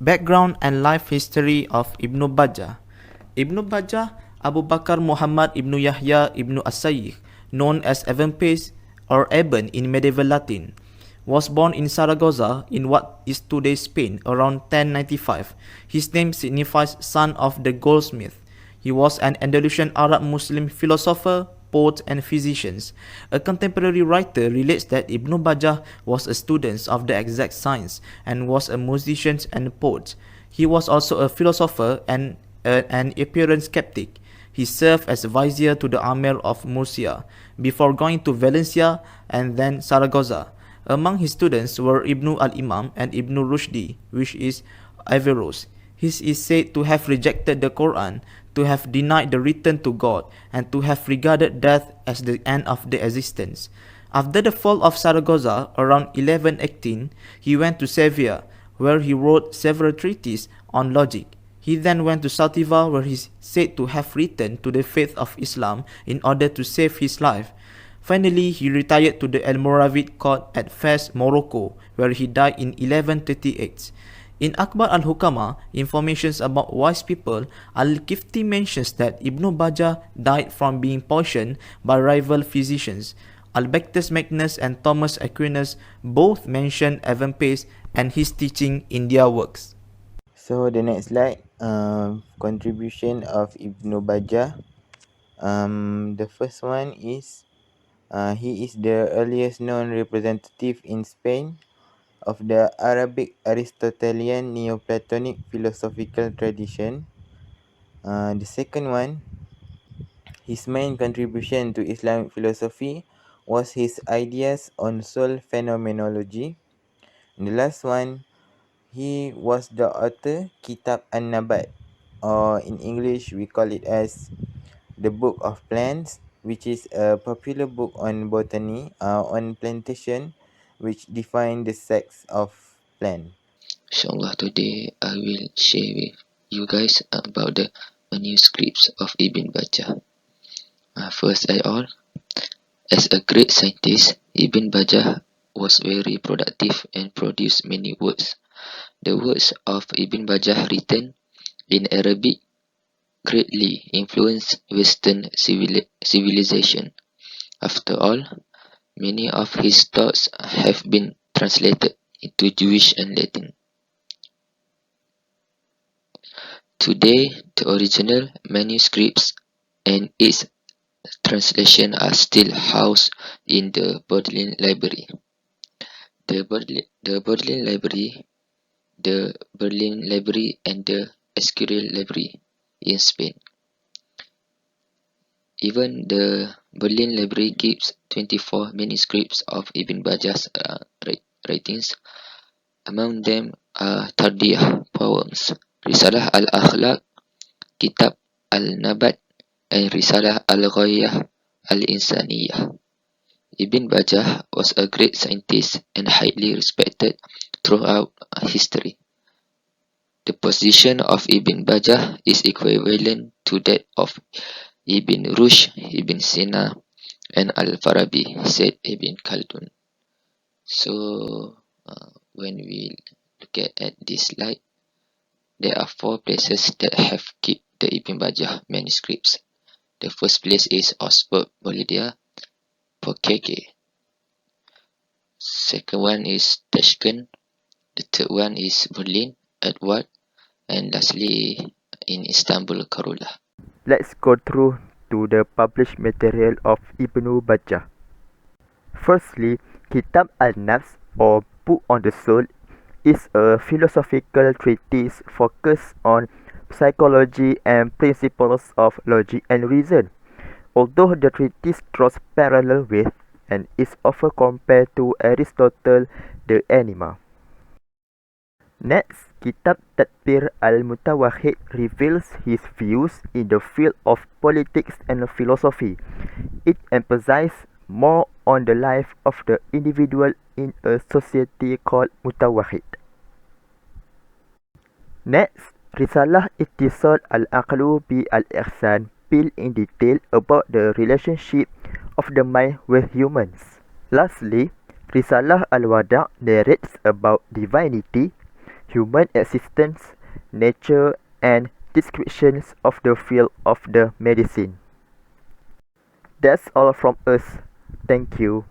Background and life history of Ibn Bajjah. Ibn Bajjah Abu Bakar Muhammad Ibn Yahya Ibn As-Sayyih, known as Evan Pace or Eben in medieval Latin, was born in Saragossa in what is today Spain around 1095. His name signifies son of the goldsmith. He was an Andalusian Arab Muslim philosopher, poet, and physician. A contemporary writer relates that Ibn Bajjah was a student of the exact science and was a musician and poet. He was also a philosopher and an appearance skeptic. He served as vizier to the Amir of Murcia before going to Valencia and then Saragossa. Among his students were Ibn al-Imam and Ibn Rushdi, which is Averroes. He is said to have rejected the Quran, to have denied the return to God, and to have regarded death as the end of the existence. After the fall of Saragossa around 1118, he went to Sevilla, where he wrote several treatises on logic. He then went to Saltiva, where he is said to have returned to the faith of Islam in order to save his life. Finally, he retired to the Almoravid court at Fez, Morocco, where he died in 1138. In Akbar al-Hukama, Informations about Wise People, Al-Kifti mentions that Ibn Bajjah died from being poisoned by rival physicians. Albertus Magnus and Thomas Aquinas both mention Evan Pace and his teaching in their works. So the next slide, contribution of Ibn Bajjah. The first one is he is the earliest known representative in Spain of the Arabic Aristotelian Neoplatonic philosophical tradition. The second one, his main contribution to Islamic philosophy was his ideas on soul phenomenology. And the last one, he was the author Kitab An-Nabat, or in English we call it as the Book of Plants, which is a popular book on botany, on plantation, which define the sex of plant. Inshallah, today I will share with you guys about the manuscripts of Ibn Bajjah. First of all, as a great scientist, Ibn Bajjah was very productive and produced many works. The works of Ibn Bajjah written in Arabic greatly influenced Western civilization. After all, many of his thoughts have been translated into Jewish and Latin. Today, the original manuscripts and its translation are still housed in the Bodleian Library. The Bodleian Library, the Berlin Library, and the Escurial Library in Spain. Even the Berlin Library keeps 24 manuscripts of Ibn Bajjah's writings. Among them are Tardiyah poems, Risalah al-Akhlaq, Kitab al-Nabat, and Risalah al-Ghayah al-Insaniyah. Ibn Bajjah was a great scientist and highly respected throughout history. The position of Ibn Bajjah is equivalent to that of Ibn Rushd, Ibn Sina, and Al-Farabi, said Ibn Khaldun. So, when we look at this slide, there are 4 places that have kept the Ibn Bajjah manuscripts. The first place is Augsburg, Bolivia, Pokeke. Second one is Tashkent. The third one is Berlin, Edward, and lastly in Istanbul, Karula. Let's go through to the published material of Ibn Bajjah. Firstly, Kitab al-Nafs, or Book on the Soul, is a philosophical treatise focused on psychology and principles of logic and reason. Although the treatise draws parallel with and is often compared to Aristotle, the Anima. Next, Kitab Tadbir al-Mutawahhid reveals his views in the field of politics and philosophy. It emphasizes more on the life of the individual in a society called Mutawahhid. Next, Risalah Ittisal al-Aqlu bi al-Ihsan deals in detail about the relationship of the mind with humans. Lastly, Risalah al-Wada' narrates about divinity, human existence, nature, and descriptions of the field of the medicine. That's all from us. Thank you.